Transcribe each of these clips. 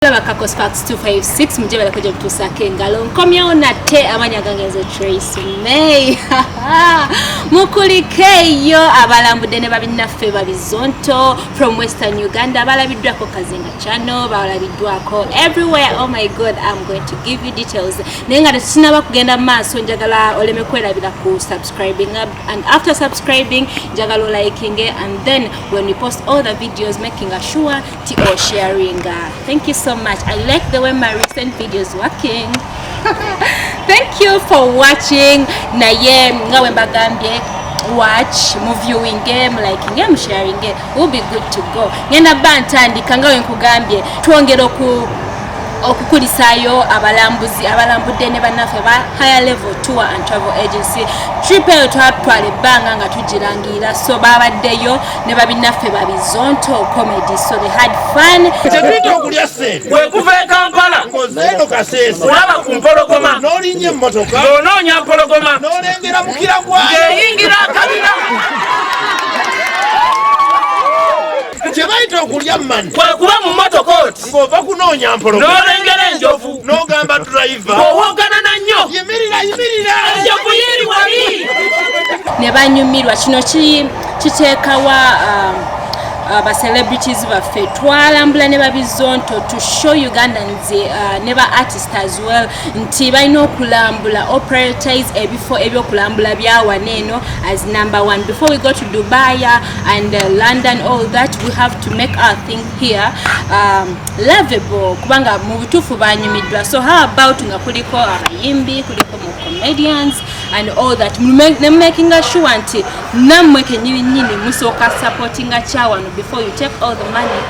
Bakakos Facts 256 mjebala kuja kutusaka engalo nkomyewo nate amanya gangezo Trace May mukulikeyo abalambudde ne babinaffe babizonto from Western Uganda balabiddwako Kazinga channel balabiddwako everywhere. Oh my god, I'm going to give you details nenga tesinaba kugenda maaso njagala oleme kwerabira ku subscribing and after subscribing njagala liking and then when we post all the videos making sure to sharing. Thank you so much. I like the way my recent videos working. Thank you for watching. Naye ngawe mbagambye watch, viewing game, liking game, sharing game. We'll be good to go. Ngenda bantandika ngawe nkugambye twongera okukulisayo abalambudde ne bannaffe ba higher level tour and travel agency trip eyo twatwala ebbanga nga tugirangira, so babaddeyo ne babinaffe babizonto comedy, so they had fun. Tetwita okulya ssente wekuva e Kampala ngozeeno kaseesa olaba ku mpologoma n'olinnya emmotoka n'onoonya mpologoma n'olengera mukira gwayo ng'eyingira akabira Chebaito okulya mmani kwekuba mu mmotoka oti ng'ova kunoonya mpologoma n'olengera enjovu n'ogamba driver owoogana na nnyo yimirira enjovu yeri wali ne banyumirwa. Kino kiteekawa aba celebrities baffe twalambula ne babizonto to show Ugandans ne ba artists as well nti balina okulambula or prioritize ebifo ebyokulambula byawaneeno as number one before we go to Dubai and London. All that we have to make our thing here lovable kubanga mu butuufu banyumiddwa. So how about nga kuliko abayimbi, kuliko mu comedians and all that, making sure nti nammwe kenyini musooka supporting chawano before you take all the money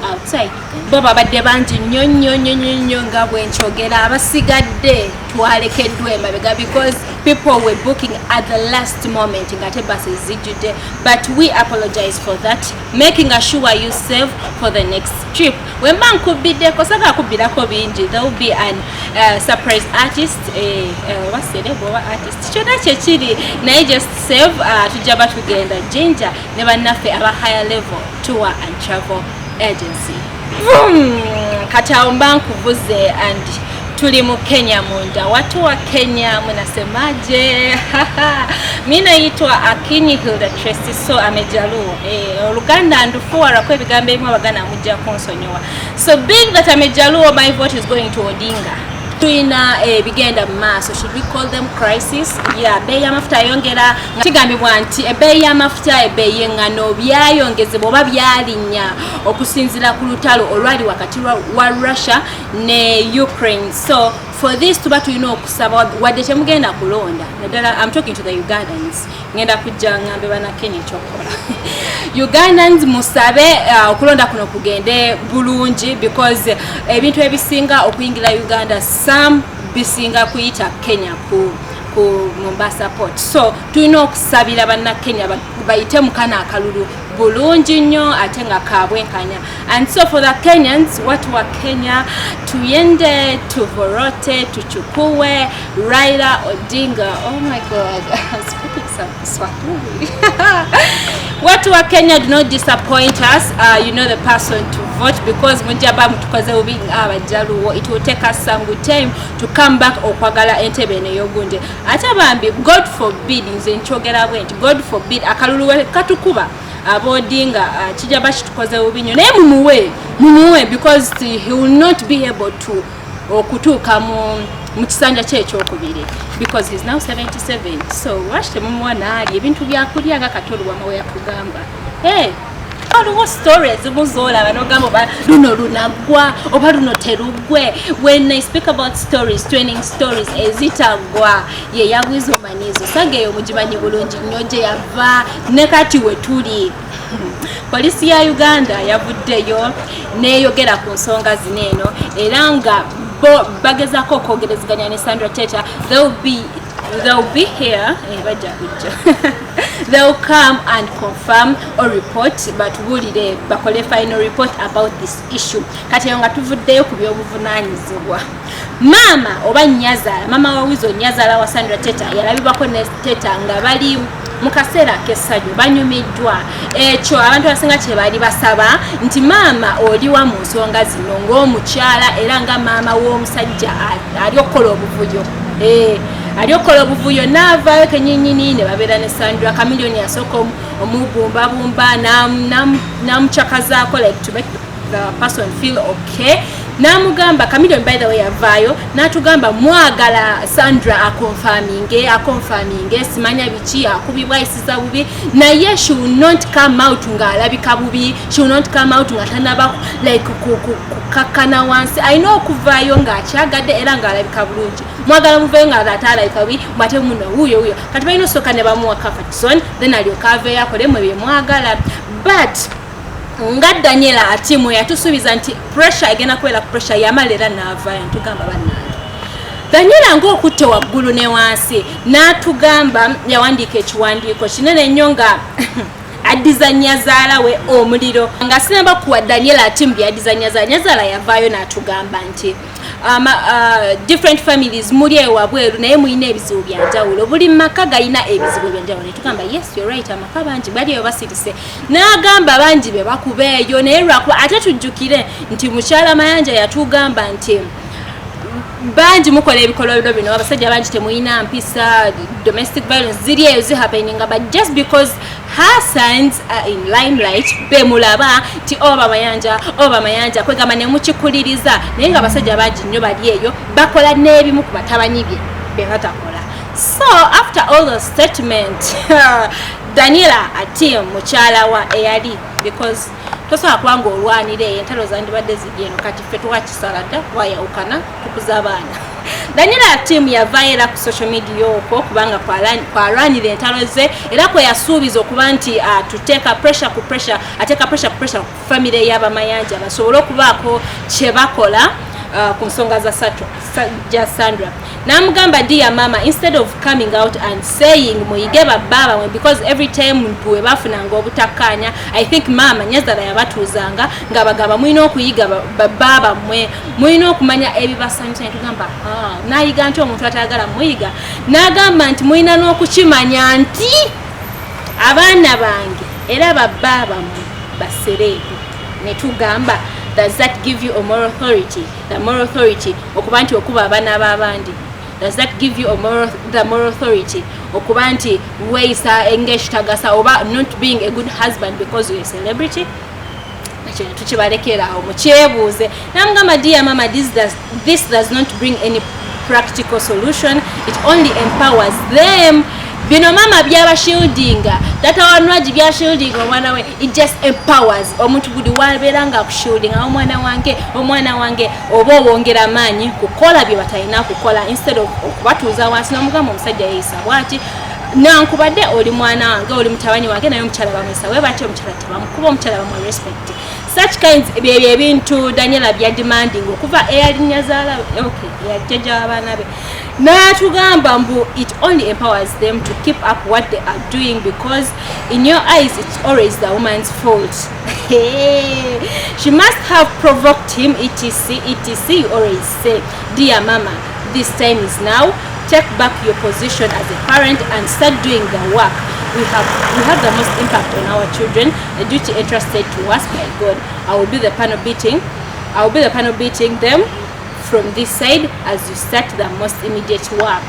outside. Baba badde banji nnyo nga bwenkyogera abasigadde twalekeddwa emabega because people were booking at the last moment ngate buses zijjudde, but we apologize for that, making sure you save for the next trip. When man kubiddeko saka kubirako bingi, there will be an surprise artist what's the name of artist kyona kyekiri naye just save tujaba tugenda Jinja ne bannaffe aba higher level tour and travel agency. Kati awo mba nkubuze and tuli mu Kenya munda. Watu wa Kenya mnasemaje? Mimi naitwa Akinyi Hilda Tracy, so amejaluo Oluganda ndufuara kwa ebigambo ebimu abagana mujja konsonyowa. So being that amejaluo, my vote is going to Odinga. Tuina bigenda maaso, should we call them crisis? Yeah, bei y'amafuta yongera kigambibwa nti ebbeeyi y'amafuta ebbeeyi engano byayongezebwa oba byalinnya okusinzira ku lutalo olwali wakati wa Russia ne Ukraine. So for this tuba tulina okusaba wadde temugenda kulonda naddala, I'm talking to the Ugandans, ngenda kujja ngambe bana Kenya chokola Ugandans musabe okulonda kuno kugende bulungi because ebintu ebisinga okuyingira Uganda some bisinga kuyita Kenya ku Mombasa port. So tulina okusabira banna Kenya bayite mukana akalulu bulungi nnyo ate nga kabwenkanya. And so for the Kenyans, watu wa Kenya tuyende tuvorote tuchukue Raila Odinga. Oh my god, I'm speaking some Swahili. Watu wa Kenya, do not disappoint us. You know the person to vote because munjaba mutukoze ubi abajaluwo. It will take us some good time to come back okwagala entebe ne yogunde. Ate bambi God forbid nze nchogera bwenti, God forbid akalulu katukuba abodinga kijaba kitukoze ubinyo naye mumuwe because he will not be able to okutuuka mu kisanja kye ekyokubiri because he's now 77. So washte mumwana ali ebintu byakulya nga katolwa mawe yakugamba aliwo stories muzola banogamba luno lunagwa oba luno terugwe. When I speak about stories, training stories ezitagwa ye yagwizo manizo sageyo mujimanyi bulungi nnyo gye yava ne kati we tuli. Polisi ya Uganda yavuddeyo neyogera ku nsonga zineeno era nga bagezako okwogerezeganya ne Sandra Teta. They'll be here they'll come and confirm or report, but bulire bakole final report about this issue. Kati nga tuvuddeyo ku byobuvunanyizibwa mama oba Nazaalawe, mama wa Weasel Nazaalawe wa Sandra Teta yalabibwako ne Teta nga bali mukaseera k'essanyu banyumiddwa ekyo abantu abasinga kye bali basaba nti maama oliwa mu nsonga zino ng'omukyala era nga maama w'omusajja ali okukola obuvuyo aliokola obuvuyo n'avaayo kenyinnyini ne babeera ne Sandra Chameleone yasooka omubumbabumba n'amucakazaako like to make the person feel okay. Namugamba Chameleone by the way yavaayo n'atugamba mwagala Sandra akonfaminge simanya biki akubibwa isiza bubi naye she will not come out ng'alabika bubi, she will not come out nga tanaba like kukakana wansi. I know okuvaayo ng'akyagadde era ng'alabika bulungi, mwagala muveeyo ng'atalabika bubi mwate muno wuyo kati balina osooka ne bamuwa comfort zone then alyoka aveeyo akole mwe bye mwagala. But nga Daniella atimu yatusubiza nti pressure egena kwela pressure yamalera n'avaayo ntugamba bannange Daniella ng'okutte waggulu ne wansi n'atugamba yawandiika ekiwandiiko kinene nnyo nga adiza Nazaalawe omuliro nga sinaba kuwa Daniella atimu byadiza Nazaala yavaayo n'atugamba nti different families muli ewabweru naye muyina ebizibu byanjawulo, buli maka galina ebizibu byanjawulo. Ne tugamba yes you're right, amaka bangi bali eyo basirise n'agamba bangi be bakubeeyo naye lwakuba ate tujjukire nti mukyala Mayanja yatugamba nti bangi mukola ebikolwa bino abasajja bangi temuyina mpisa, domestic violence ziri eyo zihappeninga, but just because her sons are in limelight bemulaba ti oba Mayanja kwegamba ne mukikuliriza naye nga abasajja bangi nnyo bali eyo bakola n'ebimu ku batabanyi bye batakola. So after all the statement Daniella ati mukyala wa eyali because tosobola kubanga olwanira entalo zandibadde zigeno kati ffe twakisala dda wayawukana tukuza abaana. Daniella team yavaayera ku social media okwo kubanga kwalwanira entalo ze era kwe yasuubiza okuba nti tuteeka pressure ku pressure ku family y'abamayanja basobole okubaako kye bakola ku nsonga za Sandra. Namugamba dear mama, instead of coming out and saying muyige bababa because every time mpuwe bafunanga obutakanya, I think mama Nazaala yabatuuzanga nga bagamba muyina okuyiga bababa muyina okumanya ebibasanyusa. Tugamba nayiga nti omuntu atayagala muyiga, n'agamba nti muyina n'okukimanya nti abaana bange era bababa basereebu. Ne tugamba does that give you a moral authority? The moral authority okuba nti okuba abaana b'abandi. Does that give you the moral authority okuba nti weisa engage tagasa oba not being a good husband because you're a celebrity? Tukibalekera awo mukyebuuze. Namugamba dear mama, this does not bring any practical solution, it only empowers them. Bino mama byaba shieldinga data Winne Nwagi bya shielding omwana we, it just empowers omuntu buli waberanga ku shielding omwana wange oba wongera manyi kukola bye batalina kukola instead of okubatuuza wansi n'omugamba omusajja yeeyisa bwati nankubadde oli mwana wange oli mutabani wange naye omukyala bamwesa we batyo omukyala tebamukuba omukyala bamu respect. Such kinds ebintu Daniella bya demanding okuva eyali Nazaalawe yajjaja abaana be n'atugamba mbu it only empowers them to keep up what they are doing because in your eyes it's always the woman's fault. She must have provoked him etc. You always say dear mama, this time is now. Take back your position as a parent and start doing the work. We have the most impact on our children, a duty entrusted to us by God. I will be the panel beating them from this side as you start the most immediate work.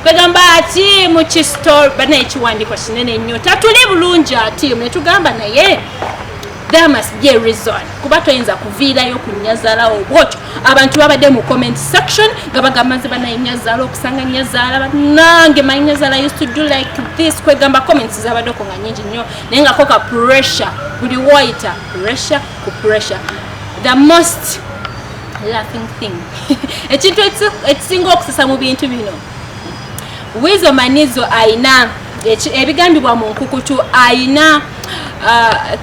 Kwegamba ati mu kistor bana ekiwandiiko kinene nnyo tatuli bulungi ati netugamba naye there must be a reason kuba toyinza kuviirayo ku Nazaala obwotyo. Abantu babadde mu comment section nga bagamba nze bana Nazaala okusanga Nazaala nange my Nazaala used to do like this. Kwegamba comments zabadde ko nga nyingi nnyo naye nga koka pressure buli waita pressure the most laughing thing ekintu ekisinga okusasa mu bintu bino Weasel manizo aina ebigambibwa mu nkukutu aina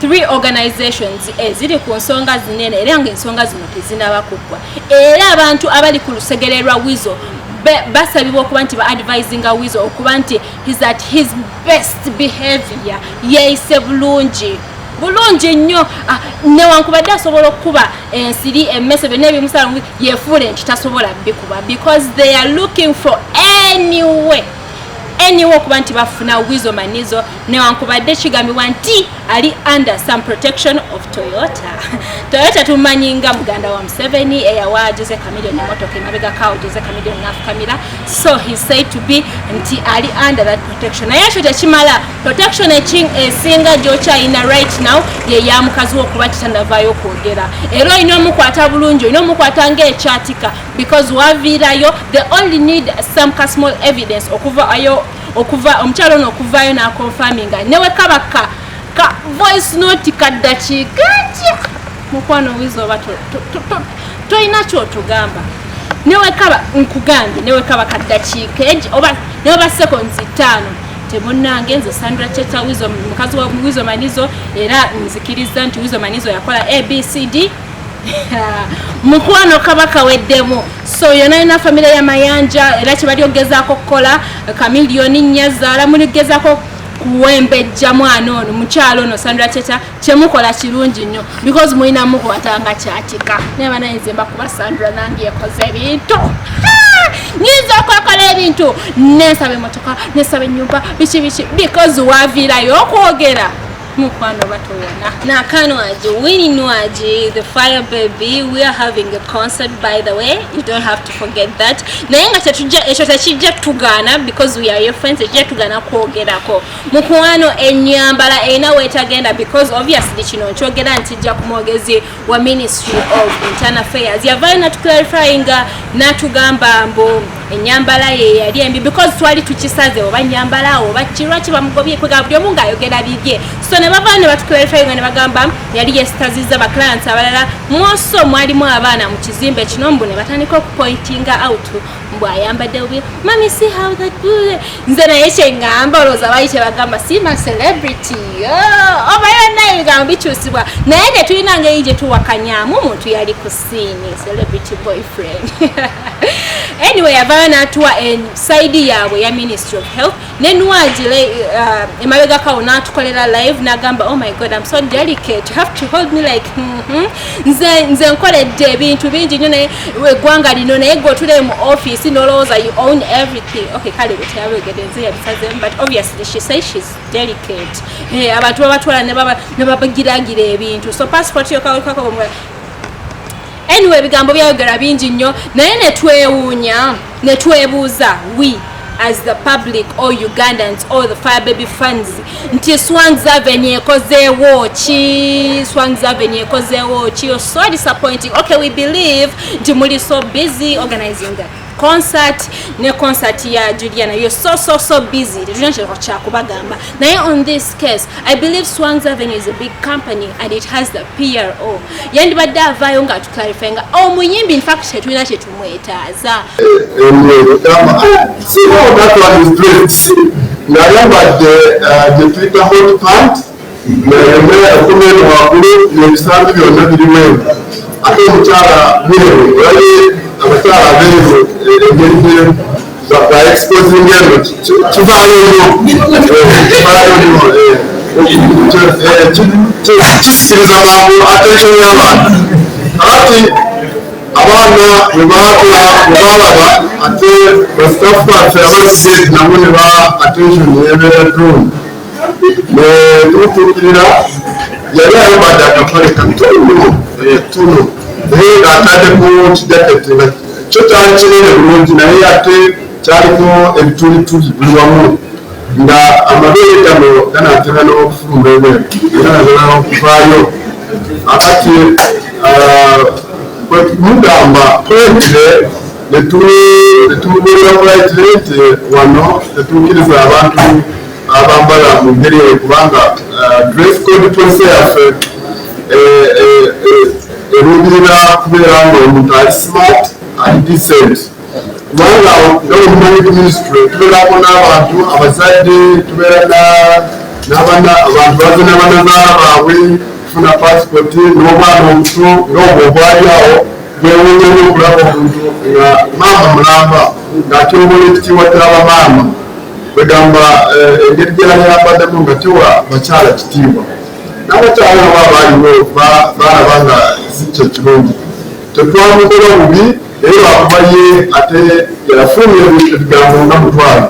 3 organizations eziri ku nsonga zinene era nga ensonga zino tezinaba kuggwa era abantu abali ku lusegere lwa Weasel basabibwa okuba nti ba-advisinga Weasel okuba nti he's at his best behavior, yeeyise bulungi nnyo newankubadde asobola okukuba ensiri emmese byonna ebimusala yeefuule nti tasobola bikuba because they are looking for any way anyway okuba nti bafuna Weasel manizo newankubadde kigambibwa nti ali under some protection of Toyota tumanyinga muganda wa Museveni eyawa Jose Chameleone emotoka emabega kawo Jose Chameleone n'afukamira, so he said to be nti ali under that protection. Naye ekyo tekimala, protection esinga gy'okyalina right now ye ya mukazi w'okuba kitandavaayo okwogera era olina omukwata bulungi, olina omukwata ng'ekyatika because waviirayo they only need some small evidence okuva omukyalo ono okuvaayo n'akonfaminga newe kabaka ka voice note kaddakiika mukwano Weasel oba toyina kyotugamba newe kaba nkugambye newe kaba kaddakiika oba newe ba seconds 5 temunnange nze Sandra Cheta Weasel mukazi wa Weasel manizo era nzikiriza nti Weasel manizo yakola ABCD mukwano kabaka weddemu, so yona ina familia ya mayanja era kibali ogezaako kukola Chameleone Nazaalawe muligezaako kuwembejja mwana ono mukyalo ono Sandra Cheta kyemukola kirungi nnyo because mulina mukwatanga kyatika neba nayenzemba kuba Sandra nange yakoze ebintu nizo kwakola ebintu nesaba emotoka nesaba ennyumba biki because waviirayo okwogera mukwano batoyona na kanwaji Winne Nwagi the fire baby. We are having a concert, by the way, you don't have to forget that. Naye nga ekyo tekijja tugana because we are your friends, ekijja tugana kwogerako mukwano ennyambala erina weetagenda because obviously kino nkyogera nti jja ku mwogezi wa Ministry of Internal Affairs yavaayo natuclarifying natugamba mbu ennyambala ye yali embi because twali tukisaze oba nnyambala oba kirwaki bamugobye kwega buli omu ng'ayogera bibye, so ne bavaayo ne batuclarifying ne bagamba yali yesitazizza ba clients abalala mwoso mwalimu abaana mu kizimbe kino mbu ne batandika okupointinga out mbu ayambadde bubi mami see how that good nze naye kyengamba olowooza baali kyebagamba sima celebrity oba yonna ebigambo bikyusibwa naye tetulina ngeri gye tuwakanyaamu omuntu yali ku siini celebrity boyfriend anyway yavaayo n'atuwa side yaabwe ya Ministry of Health ne Nwagi emabega kawo n'atukolera live n'agamba oh my god I'm so delicate, you have to hold me like nze nkoledde ebintu bingi nnyo naye eggwanga lino naye gotule mu office nolowooza you own everything. Okay kale bweteyabegedde nze yabisazemu but obviously she says she's delicate abantu babatwala ne babagiragira ebintu so passport yokakako anyway bigambo byayogera bingi nnyo naye netwewuunya netwebuuza we as the public or Ugandans or the fire baby fans nti Swanks Avenue ekozeewo ki you're so disappointing. Okay we believe nti muli so busy organizing that concert ne concert ya Juliana, you're so busy kubagamba naye on this case I believe Swanks Avenue is a big company and it has the PRO yandibadde avaayo nga tuclarifyinga omuyimbi in fact tetulina kyetumwetaaza the Twitter hot pant okumene waggulu n'ebisambi byonna birimu ate omukyala wewe abakyala abeeru engeri ba exposing eno kivaayo kisikiriza mangu attention y'abantu ati abaana webalaba ate basitafu baffe abasiteti nabo ne ba attention yebeera drone netutuukirira yali ayambadde akapale katono naye ng'ataddeko kijaketi nga kyo kyali kinene bulungi naye ate kyaliko ebitulituli buli wamu nga amabeere gano ganaatera n'okufuluma ebweru era nagala okuvaayo akati mugamba twetire netumubeera bulaitire nti wano tetukkiriza abantu abambala mu ngeri eyo kubanga dress code policy yaffe erundirira kubeera ng'omuntu ali smart ali decent kubanga gavumenti ministry tubeerako n'abantu abazadde tubeera abantu bazina banazaala baabwe kufuna passport n'obwana obuto n'obwo obwali awo bwewuunyeyo okulaba omuntu nga maama mulamba ng'atyobola ekitiibwa ky'abamaama kwegamba engeri gyeyayambaddemu nga tiwa bakyala kitiibwa n'abakyala nabo abaaliwo baalaba nga si kyo kirungi tetwamukola bubi naye lwakuba ye ate yafulumya ebigambo nga mutwalo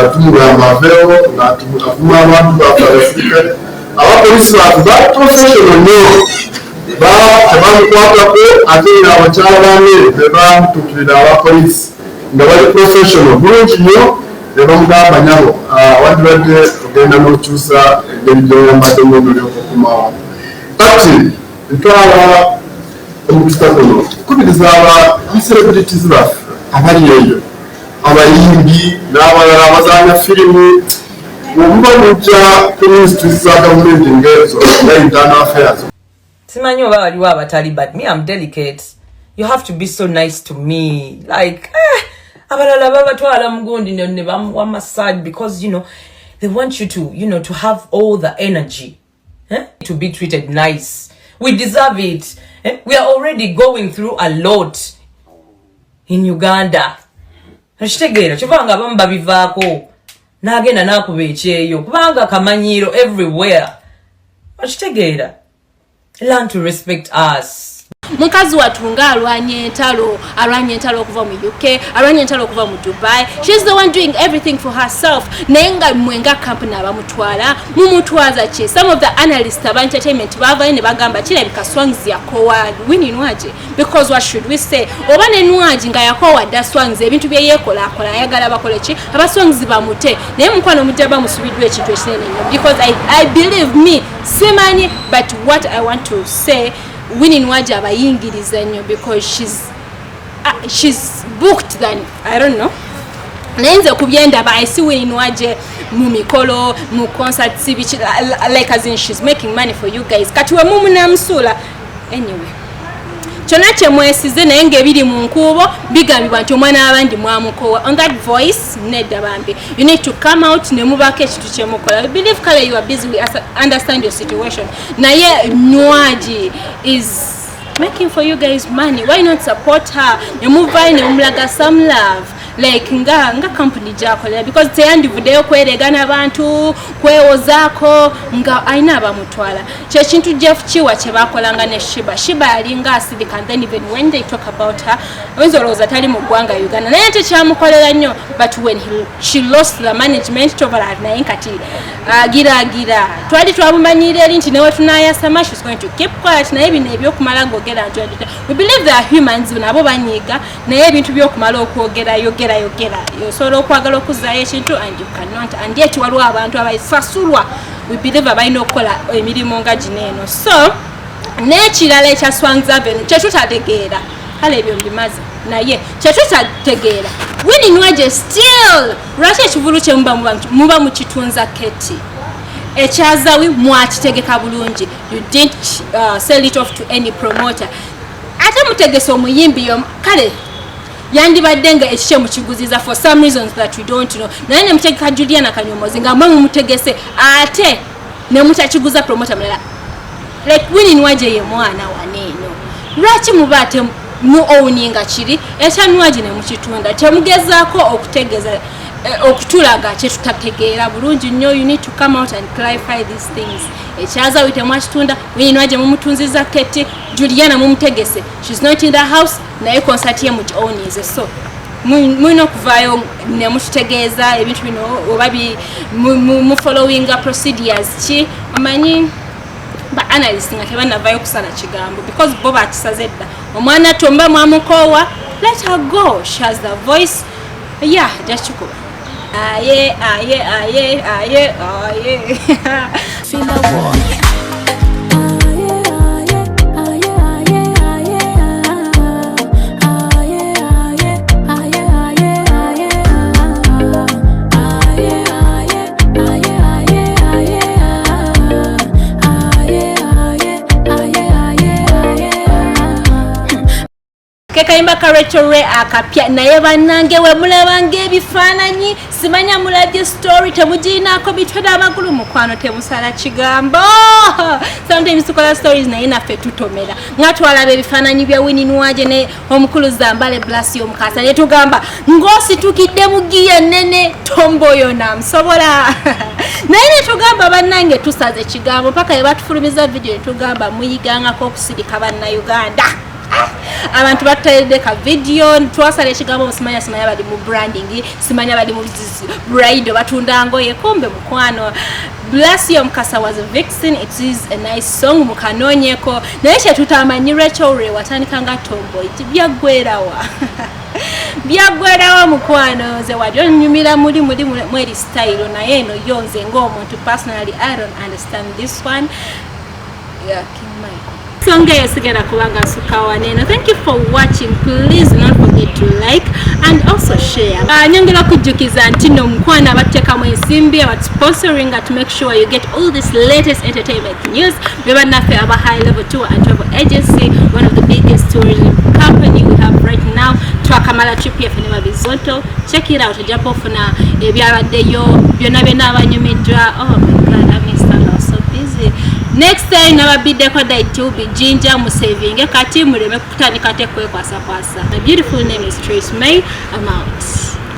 tumugamba aveewo ng'avuma abantu bafalesirikale abapoliisi baatu ba professional nyo tebamukwatako ate ng'abakyala banne be bamutuukirira abapoliisi nga bali professional bulungi nnyo ne bamugamba nyabo wadibadde ogenda n'okukyusa engeri gy'oyambaddemu n'olyoka okumawo kati ntwala omukitakono kubiriza abacelebrities baffe abali eyo abayimbi n'abalala abazaanya firimu obuba mujja ku ministries za gavumenti ng'ezo nga internal affairs. Simanyi oba waliwo abatali, but me I'm delicate. You have to be so nice to me. Like, abalala babatwala mugundi ne bamuwa massage because, you know, they want you to, you know, to have all the energy. To be treated nice. We deserve it. We are already going through a lot in Uganda. Ashtegera chuvanga abamu babivaako n'agenda n'akuba ekyeyo kubanga kamanyiro everywhere. Ashtegera, learn to respect us. Mukazi watunga alwanye entalo okuva mu UK, alwanye entalo okuva mu Dubai. She's the one doing everything for herself. Nenga mwenga company abamutwala mumutwaza ki. Some of the analysts of entertainment bava ne bagamba kirabika songs yakowa Winne Nwagi, because what should we say, oba ne Nwagi nga yakowa da songs ebintu bye yekola akola ayagala bakole ki aba songs bamute naye mukwano mujaba musubidwe ekintu ekinene nnyo, because I believe me simani, but what I want to say, Winne Nwagi abayingiriza nnyo because she's booked than I don't know. Nainze kubyenda ba I see Winne Nwagi mu mikolo mu concerts like as in she's making money for you guys. Kati we mumu namusula anyway. Kyonna kye mwesize naye ng'ebiri mu nkuubo bigambibwa nti omwana abandi mwamukowa. On that voice nedda bambi, you need to come out ne mubako ekintu kye mukola. I believe kale you are busy, we understand your situation. Naye Nwagi is making for you guys money. Why not support her? Ne muvayo ne mumulaga some love. Like nga company jakolera, because teyandivudeyo kweregana abantu kwewozaako nga aina abamutwala. Kye kintu Jeff Chiwa kye bakolanga ne Shiba alinga acidic, and then even when they talk about her wenzolooza tali mu ggwanga Uganda naye tekyamukolera nnyo, but when she lost the management tovala naye kati agira twali twamumanyira eri nti newe tunayasama she's going to keep quiet. Naye bino ebyokumala ng'ogera nti we believe they are humans, nabo banyiga naye ebintu by'okumala okwogera yogera yosobola okwagala okuzaayo ekintu and you cannot, and yet waliwo abantu abasasulwa we believe abalina okukola emirimu nga gino eno. So n'ekirala ekya Swangz Avenue kyetutategeera kale ebyo mbimaze naye kyetutategeera Winne Nwagi still lwaki ekivulu kye muba mukitunza keti ekyazawi mwakitegeka bulungi, you didn't sell it off to any promoter. Ate mutegese omuyimbi yo kale yandibadde nga ekikye mukiguziza for some reasons that we don't know. Naye ne mutegeka Juliana Kanyomozi nga mwe mumutegese ate ne mutakiguza promoter mulala. Like Winne Nwagi ye mwana waneeno. Lwaki mubate mu owninga kiri ekya Nwagi ne mukitunda temugezaako okutegeza okutulaga kye tutategeera bulungi nnyo. You need to come out and clarify these things. Ekyaza wite mwakitunda Winne Nwagi mumutunziza keti, Juliana mumutegese she's not in the house naye concert ye mugiownize. So mwino okuvaayo ne mututegeeza ebintu bino oba mu following procedures ki omanyi ba analyst nga tebanavaayo kusala kigambo because bo bakisaze dda. Omwana tomba mwamukowa, let her go, she has the voice. Yeah, just chikuba aye feel the war. Kekayimba karetore akapya naye bannange we mulabanga ebifaananyi simanya mulabye story temuginaako bitwera amagulu mukwano temusala kigambo. Sometimes tukola stories naye naffe tutomera nga twalaba ebifaananyi bya Winne Nwagi ne omukulu Zambale Blasi omukasa ne tugamba ng'ositukidde mu giya nnene tomboyo namusobola. Naye ne tugamba bannange tusaze kigambo paka ye batufulumiza video ne tugamba muyigangako okusirika bannayuganda. abantu batayede ka video twasala ekigambo simanya bali mu branding simanya bali mu bride batunda ngoye kombe mukwano. Bless you Mukasa was a vixen. It is a nice song mukanonyeko naye tutamanyi Rachel Ray watandika nga tomboy byagwerawa byagwerawa mukwano ze wadyo nyumira muri mweri style naye no yonze ng'omuntu personally I don't understand this one. Yeah, King Michael. Thank you for watching. Please do not forget to like and also share. Nyongera kujukiza ntino mkwana bateka mwensimbi about sponsoring to make sure you get all this latest entertainment news. Beba nafe aba high level tour and travel agency, one of the biggest tourism company we have right now. Twakamala trip here for Bizonto. Check it out. Jump off na ebyabaddeyo byonna byonna abanyumidwa. Oh my god, I missed a lot, so busy. Next time nababidde ko date will be Ginger mu saving kati muleme kutandika te kwekwasa kwasa. My beautiful name is Trace May. I'm out.